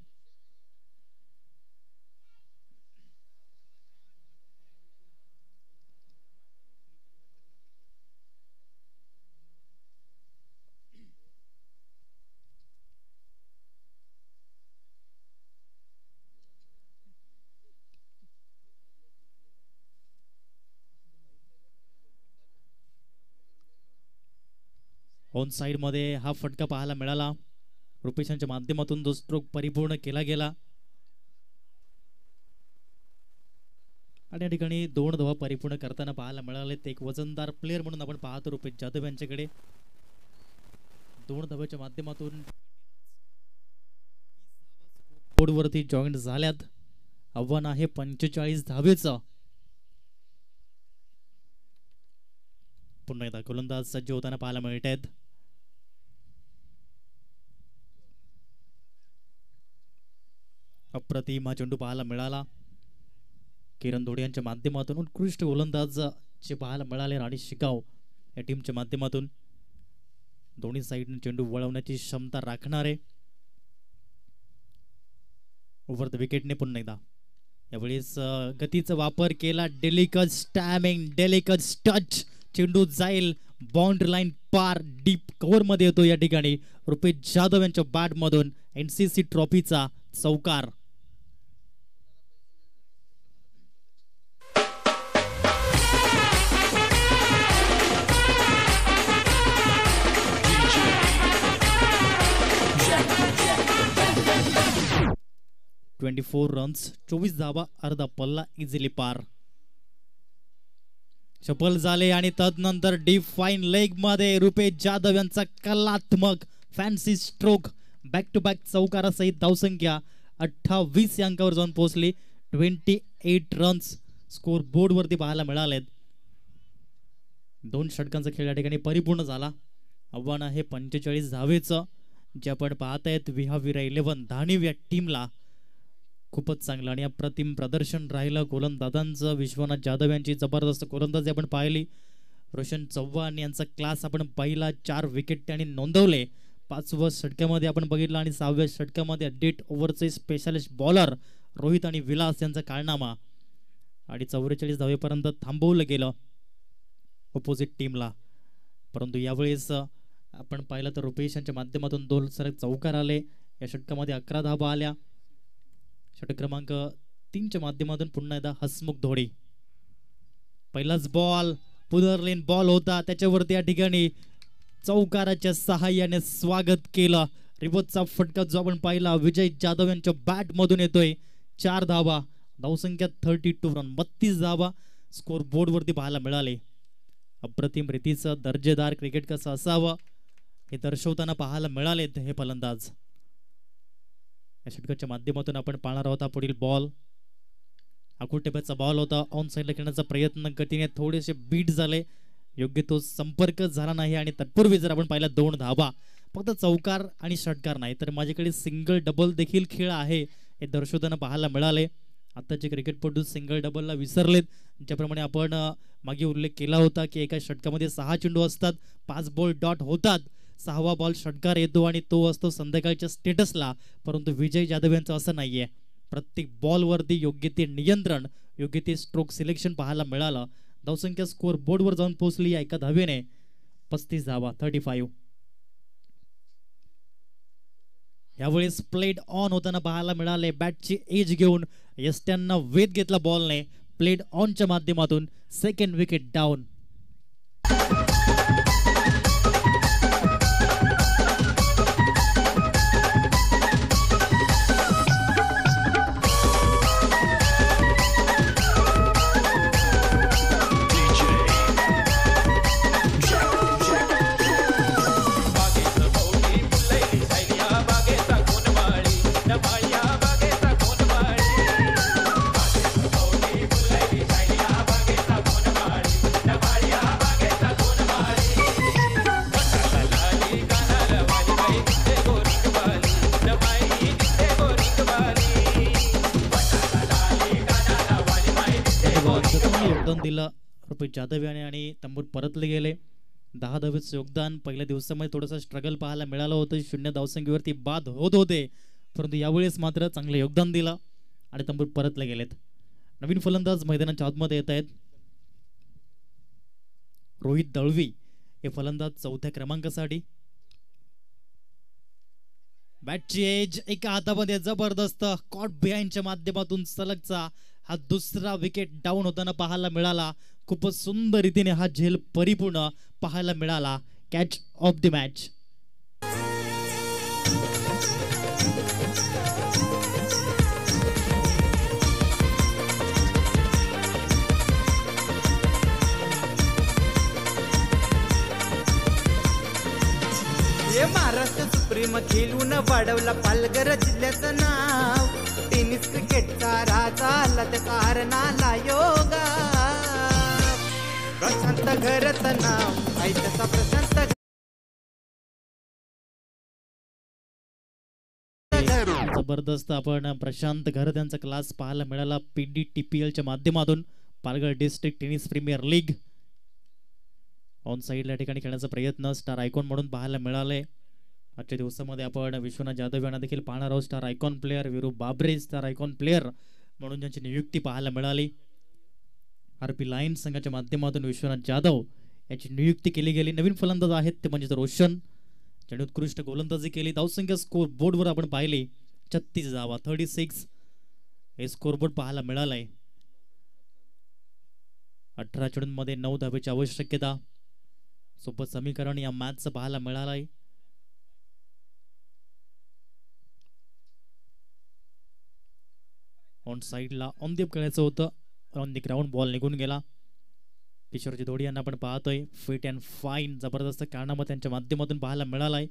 ऑन साइड मध्ये हा फटका पाहायला मिळाला रुपेशांच्या माध्यमातून जो स्ट्रोक परिपूर्ण केला गेला आणि या ठिकाणी 2 धावा परिपूर्ण करताना पाहायला मिळाले एक वजनदार प्लेअर म्हणून आपण पाहतो रुपेश जाधव यांच्याकडे 2 धाव्याच्या माध्यमातून बोर्डवरती जॉईंट झाल्यात आव्हान आहे 45 धावेचं पुन्हा एकदा गोलंदाज सज्ज होताना पाहायला मिळत आहेत अप्रतिम हा चेंडू पाहायला मिळाला किरण धोडी यांच्या माध्यमातून उत्कृष्ट गोलंदाज जे पाहायला मिळाले राणी शिकाव या टीमच्या माध्यमातून दोन्ही साईडने चेंडू वळवण्याची क्षमता राखणारे ओव्हर द विकेटने पुन्हा एकदा यावेळेस गतीचा वापर केला डेलिकट स्टॅमिंग डेलिकट टच चेंडू जाईल बाउंड्री लाईन पार डीप कव्हर मध्ये येतो या ठिकाणी रुपेश जाधव यांच्या बॅट मधून NCC ट्रॉफीचा चौकार ...24 रन्स 24 धावा अर्धा पल्ला इझिली पार सफल झाले आणि तदनंतर डीप फाईन लेग मध्ये रुपेश जाधव यांचा कलात्मक fancy stroke back to back चौकारासहित धावसंख्या 28 या अंकावर जाऊन पोहोचली 28 रन्स स्कोर बोर्ड वरती पाहायला मिळालेत 2 षटकांचा खेळ या ठिकाणी परिपूर्ण झाला आव्हान आहे 45 धावेचं जे आपण पाहत आहेत विहाविरा 11 धाणीव या टीमला खूपच चांगलं आणि अप्रतिम प्रदर्शन राहिलं गोलंदाजांचं विश्वनाथ जाधव यांची जबरदस्त गोलंदाजी आपण पाहिली रोशन चव्हाण यांचा क्लास आपण पाहिला 4 विकेट त्यांनी नोंदवले 5व्या षटकामध्ये आपण बघितलं आणि 6व्या षटकामध्ये डेट ओव्हरचे स्पेशलिस्ट बॉलर रोहित आणि विलास यांचा कारनामा आणि 44 धावेपर्यंत थांबवलं गेलं ऑपोजिट टीमला परंतु यावेळेस आपण पाहिलं तर रुपेश यांच्या माध्यमातून 2 सरळ चौकार आले या षटकामध्ये 11 धावा आल्या षटक क्रमांक 3 च्या माध्यमातून पुन्हा एकदा हसमुख धोडी पहिलाच बॉल पुनर्लेन बॉल होता त्याच्यावरती या ठिकाणी चौकाराच्या सहाय्याने स्वागत केलं रिवर्सचा फटका जो आपण पाहिला विजय जाधव यांच्या बॅट मधून येतोय. 4 धावा, धावसंख्या 32 रन, 32 धावा स्कोर बोर्ड वरती पाहायला मिळाले. अप्रतिम रीतीचं दर्जेदार क्रिकेट कसं असावं हे दर्शवताना पाहायला मिळालेत हे फलंदाज. या षटकाच्या माध्यमातून आपण पाहणार आहोत पुढील बॉल. आकुटेबाचा बॉल होता, ऑन साईडला खेळण्याचा प्रयत्न गतीने थोडेसे बीट झाले, योग्य तो संपर्क झाला नाही आणि तत्पूर्वी जर आपण पाहिला 2 धावा. फक्त चौकार आणि षटकार नाही तर माझ्याकडे सिंगल डबल देखील खेळ आहे हे दर्शवताना पाहायला मिळाले. आताचे क्रिकेटपटू सिंगल डबलला विसरलेत. ज्याप्रमाणे आपण मागे उल्लेख केला होता की एका षटकामध्ये 6 चेंडू असतात, 5 बॉल डॉट होतात, 6वा बॉल षटकार येतो आणि तो असतो संध्याकाळच्या स्टेटसला. परंतु विजय जाधव यांचं असं नाहीये. प्रत्येक बॉलवरती योग्य ते नियंत्रण, योग्य ते स्ट्रोक सिलेक्शन पाहायला मिळालं. धावसंख्या स्कोर बोर्डवर जाऊन पोहोचली एका धावेने 35 धावा, 35. यावेळेस प्लेड ऑन होताना पाहायला मिळाले. बॅटची एज घेऊन यष्ट्यांना वेध घेतला बॉलने. प्लेड ऑनच्या माध्यमातून सेकंड विकेट डाऊन. योगदान दिलं रुपये जाधव याने आणि तंबूत परतले गेले. 10 धावेचं योगदान. पहिल्या दिवसामध्ये थोडंसं स्ट्रगल पाहायला मिळालं होतं, 0 धावसंख्येवरती बाद होत होते, परंतु यावेळेस मात्र चांगलं योगदान दिलं आणि तंबूत परतले गेलेत. नवीन फलंदाज मैदानाच्या आतमध्ये येत आहेत. रोहित दळवी हे फलंदाज 4थ्या क्रमांकासाठी. बॅटची एज एका हातामध्ये जबरदस्त कॉट बिहाइंडच्या माध्यमातून सलगचा हा दुसरा विकेट डाऊन होताना पाहायला मिळाला. खूपच सुंदर रीतीने हा झेल परिपूर्ण पाहायला मिळाला. Catch of the match. Maharashtra supreme खेळून वाढवला पालघर जिल्ह्याचं नाव. टेनिस क्रिकेटचा राजा आला त्याचा हरणाला योगा. प्रशांत घरचं नाव आई त्याचा प्रशांत. जबरदस्त आपण प्रशांत घर त्यांचा क्लास पाहायला मिळाला. PDTPL च्या माध्यमातून Palghar district tennis premier league on साईडला ठिकाणी खेळण्याचा प्रयत्न स्टार आयकॉन म्हणून पाहायला मिळाले. आजच्या दिवसामध्ये आपण विश्वनाथ जाधव यांना देखील पाहणार आहोत. स्टार आयकॉन प्लेअर विरू बाबरे स्टार आयकॉन प्लेअर म्हणून ज्यांची नियुक्ती पाहायला मिळाली. RP लायन्स संघाच्या माध्यमातून विश्वनाथ जाधव याची नियुक्ती केली गेली. नवीन फलंदाज आहेत ते म्हणजे रोशन, ज्याने उत्कृष्ट गोलंदाजी केली. धावसंख्या स्कोर बोर्डवर आपण पाहिली 36 धावा, 36 हे स्कोर बोर्ड पाहायला मिळालाय. 18 चेंडूंमध्ये 9 धावेची आवश्यकता. सोपं समीकरण या मॅचचं पाहायला मिळालंय. ऑन साईडला ऑन दी खेळायचं होतं, ऑन दी ग्राउंड बॉल निघून गेला. किशोरजी धोडी यांना आपण पाहतोय. फिट अँड फाईन जबरदस्त कारनामा त्यांच्या माध्यमातून पाहायला मिळालाय.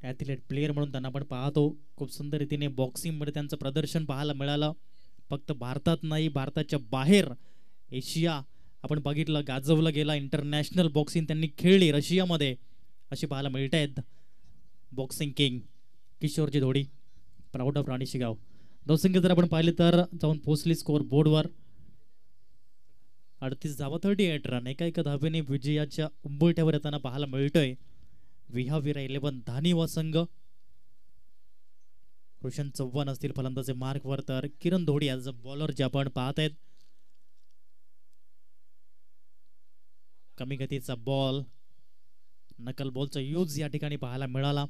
ॲथलीट प्लेअर म्हणून त्यांना आपण पाहतो. खूप सुंदर रीतीने बॉक्सिंग मध्ये त्यांचं प्रदर्शन पाहायला मिळालं. फक्त भारतात नाही, भारताच्या बाहेर एशिया आपण बघितलं, गाजवलं गेला. इंटरनॅशनल बॉक्सिंग त्यांनी खेळली रशियामध्ये अशी पाहायला मिळत आहेत. बॉक्सिंग किंग किशोरजी धोडी, प्राऊड ऑफ राणी शिगाव. धावसंख्या जर आपण पाहिले तर जाऊन पोहोचली स्कोर बोर्डवर 38 धावा, 38 रन. एका धावेने विजयाच्या उंबरठ्यावर येताना पाहायला मिळतोय विहाविरा 11 धानी व संघ. रोशन चव्हाण असतील फलंदाजे मार्कवर, तर किरण धोडी ॲज अ बॉलर जे आपण पाहत आहेत. कमी गतीचा बॉल, नकल बॉलचा यूज या ठिकाणी पाहायला मिळाला.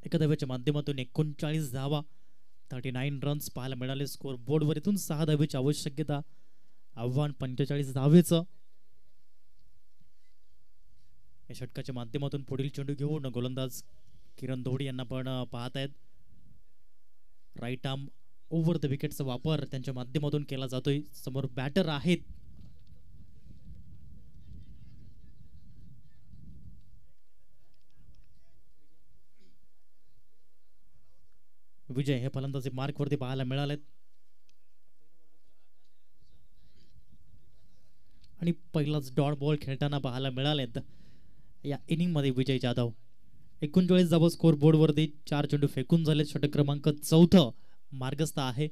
एका धावेच्या माध्यमातून 39 धावा, 39 रन्स पाहायला मिळाले स्कोर बोर्डवर. इथून 6 धावेची आवश्यकता. आव्हान 45 धावेचं. या षटकाच्या माध्यमातून पुढील चेंडू घेऊन गोलंदाज किरण धोडी यांना पण पाहत आहेत. राईट आर्म ओव्हर द विकेटचा वापर त्यांच्या माध्यमातून केला जातोय. समोर बॅटर आहेत. विजय हे फलंदाजी मार्क वरती पाहायला मिळालेत आणि पहिलाच डॉट बॉल खेळताना पाहायला मिळालेत या इनिंग मध्ये विजय जाधव. 39 धावा स्कोर बोर्ड वरती 4 चेंडू फेकून झाले. षटक क्रमांक 4 मार्गस्थ आहे.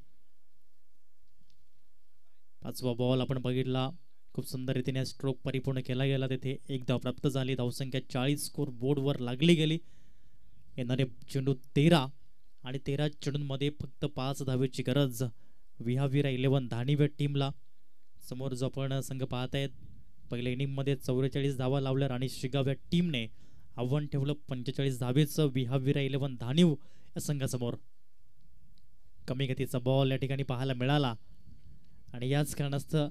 5वा बॉल आपण बघितला. खूप सुंदर रीतीने स्ट्रोक परिपूर्ण केला गेला. तिथे एक धाव प्राप्त झाली. धावसंख्या 40 स्कोर बोर्ड वर लागली गेली. येणारे चेंडू 13 आणि 13 चेंडूंमध्ये फक्त 5 धावेची गरज विहाविरा 11 धाणीव्या टीमला. समोर जो आपण संघ पाहत आहेत पहिल्या इनिंग मध्ये 44 धावा लावल्या. राणी शिगाव या टीमने आव्हान ठेवलं 45 धावेचं विहाविरा 11 धाणीव या संघासमोर. कमी गतीचा बॉल या ठिकाणी पाहायला मिळाला आणि याच कारणास्तव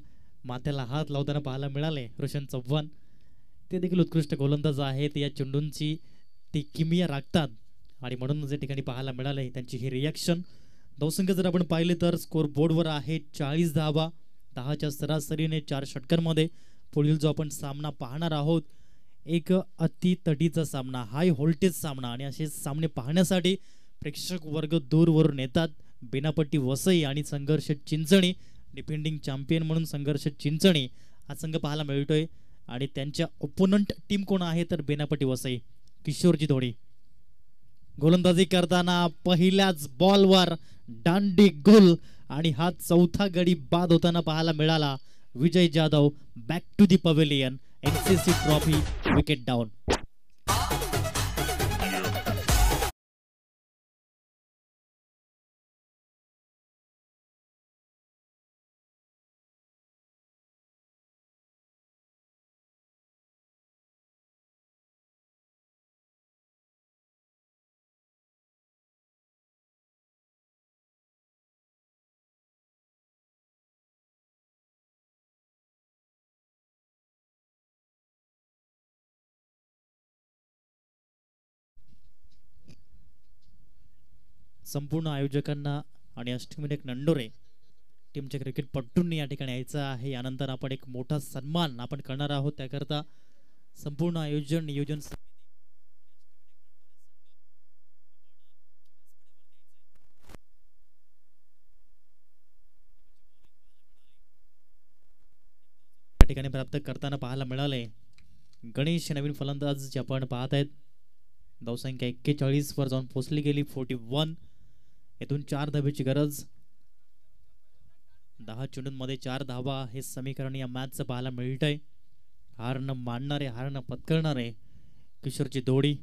माथ्याला हात लावताना पाहायला मिळाले रोशन चव्हाण. ते देखील उत्कृष्ट गोलंदाज आहेत. या चेंडूंची ती किमिया राखतात आणि म्हणूनच या ठिकाणी पाहायला मिळाले त्यांची ही रिॲक्शन. धावसंख्या जर आपण पाहिले तर स्कोर बोर्डवर आहे 40 धावा. 10च्या सरासरीने 4 षटकांमध्ये. पुढील जो आपण सामना पाहणार आहोत एक अति तडीचा सामना, हाय व्होल्टेज सामना आणि असे सामने पाहण्यासाठी प्रेक्षक वर्ग दूरवरून येतात. बेनापट्टी वसई आणि संघर्ष चिंचणी, डिफेंडिंग चॅम्पियन म्हणून संघर्ष चिंचणी हा संघ पाहायला मिळतोय आणि त्यांच्या ओपोनंट टीम कोण आहे तर बेनापट्टी वसई. किशोरजी धोडी गोलंदाजी करताना पहिल्याच बॉलवर दांडी गोल आणि हा 4था गडी बाद होताना पाहायला मिळाला. Vijay Jadhav back to the pavilion. MCC trophy wicket down. संपूर्ण आयोजकांना आणि अष्टविनायक नंडोरे टीमच्या क्रिकेटपटूंनी या ठिकाणी यायचं आहे. यानंतर आपण एक मोठा सन्मान आपण करणार आहोत. त्याकरता संपूर्ण आयोजन नियोजन या ठिकाणी प्राप्त करताना पाहायला मिळाले. गणेश नवीन फलंदाज जे आपण पाहत आहेत. धावसंख्या 41 वर जाऊन पोहोचली गेली. 41 येथून 4 धावेची गरज. 10 चेंडूंमध्ये 4 धावा हे समीकरण या मॅचचं पाहायला मिळतंय. हार न मानणारे, हार न पत्करणारे किशोरची धोडी.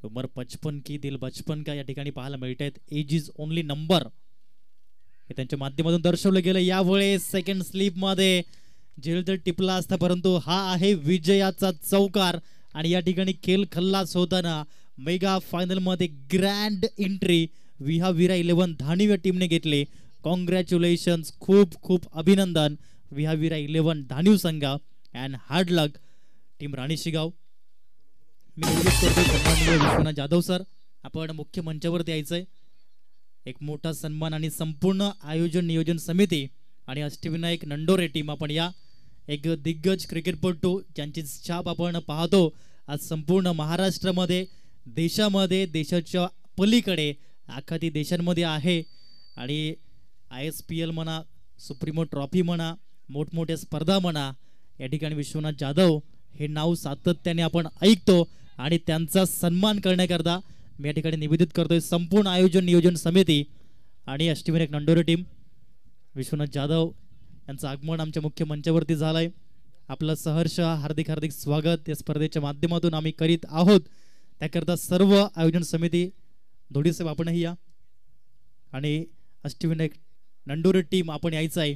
उमर 55 की दिल बचपन का या ठिकाणी पाहायला मिळत आहेत. एज इज ओनली नंबर हे त्यांच्या माध्यमातून दर्शवलं गेलं. यावेळेस सेकंड स्लिप मध्ये झेल तर टिपला असता परंतु हा आहे विजयाचा चौकार आणि या ठिकाणी खेळ खल्लास होताना मेगा फायनल मध्ये ग्रँड एंट्री विहाविरा 11 धाणीव्या टीमने घेतले. कॉंग्रॅच्युलेशन्स, खूप खूप अभिनंदन विहाविरा 11 धाणीव संघ अँड हार्ड लक टीम राणी शिगाव. मी विनंती करतो सन्माननीय विश्वनाथ जाधव सर, आपण मुख्य मंचावरती यायचंय. एक मोठा सन्मान आणि संपूर्ण आयोजन नियोजन समिती आणि अष्टविनायक नंडोरे टीम आपण या एक दिग्गज क्रिकेटपटू ज्यांची छाप आपण पाहतो आज संपूर्ण महाराष्ट्रामध्ये, देशामध्ये, देशाच्या पलीकडे आखाती देशांमध्ये आहे. आणि ISPL म्हणा, सुप्रीमो ट्रॉफी म्हणा, मोठमोठ्या स्पर्धा म्हणा, या ठिकाणी विश्वनाथ जाधव हे नाव सातत्याने आपण ऐकतो आणि त्यांचा सन्मान करण्याकरता मी या ठिकाणी निवेदित करतोय संपूर्ण आयोजन नियोजन समिती आणि अष्टविनायक नंडोरे टीम. विश्वनाथ जाधव यांचं आगमन आमच्या मुख्य मंचावरती झालंय. आपलं सहर्ष हार्दिक हार्दिक स्वागत या स्पर्धेच्या माध्यमातून आम्ही करीत आहोत. त्याकरता सर्व आयोजन समिती धोडीसाहेब आपणही या आणि अष्टविनायक नंडोरे टीम आपण यायचं आहे.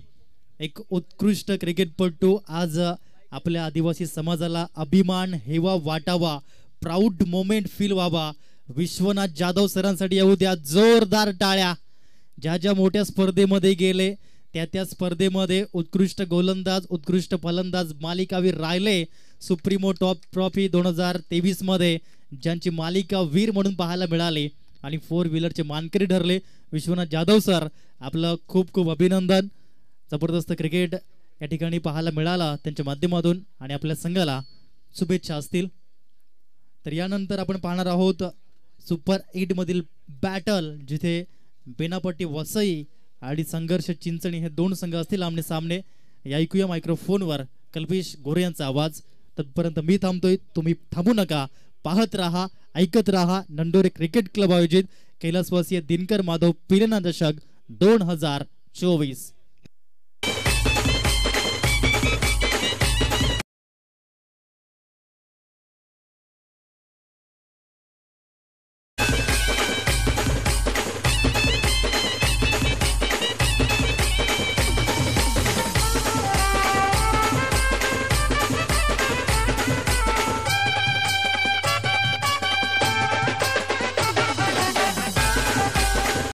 एक उत्कृष्ट क्रिकेटपटू आज आपल्या आदिवासी समाजाला अभिमान हेवा वाटावा, प्राऊड मोमेंट फील व्हावा. विश्वनाथ जाधव सरांसाठी येऊ द्या जोरदार टाळ्या. ज्या ज्या मोठ्या स्पर्धेमध्ये गेले त्या त्या स्पर्धेमध्ये उत्कृष्ट गोलंदाज, उत्कृष्ट फलंदाज, मालिकावीर राहिले. सुप्रीमो टॉप ट्रॉफी 2023 मध्ये ज्यांची मालिका वीर म्हणून पाहायला मिळाली आणि 4 व्हीलरचे मानकरी ठरले विश्वनाथ जाधव सर, आपलं खूप खूप अभिनंदन. जबरदस्त क्रिकेट या ठिकाणी पाहायला मिळाला त्यांच्या माध्यमातून आणि आपल्या संघाला शुभेच्छा असतील. तर यानंतर आपण पाहणार आहोत सुपर 8 मधील बॅटल, जिथे बेनापट्टी वसई आणि संघर्ष चिंचणी हे 2 संघ असतील आमने सामने. ऐकूया मायक्रोफोनवर कल्पेश गोरे यांचा आवाज. तत्पर्यंत मी थांबतोय, तुम्ही थांबू नका, पाहत राहा, ऐकत राहा. नंडोरे क्रिकेट क्लब आयोजित कैलासवासीय दिनकर माधव पिरना दशक 2024.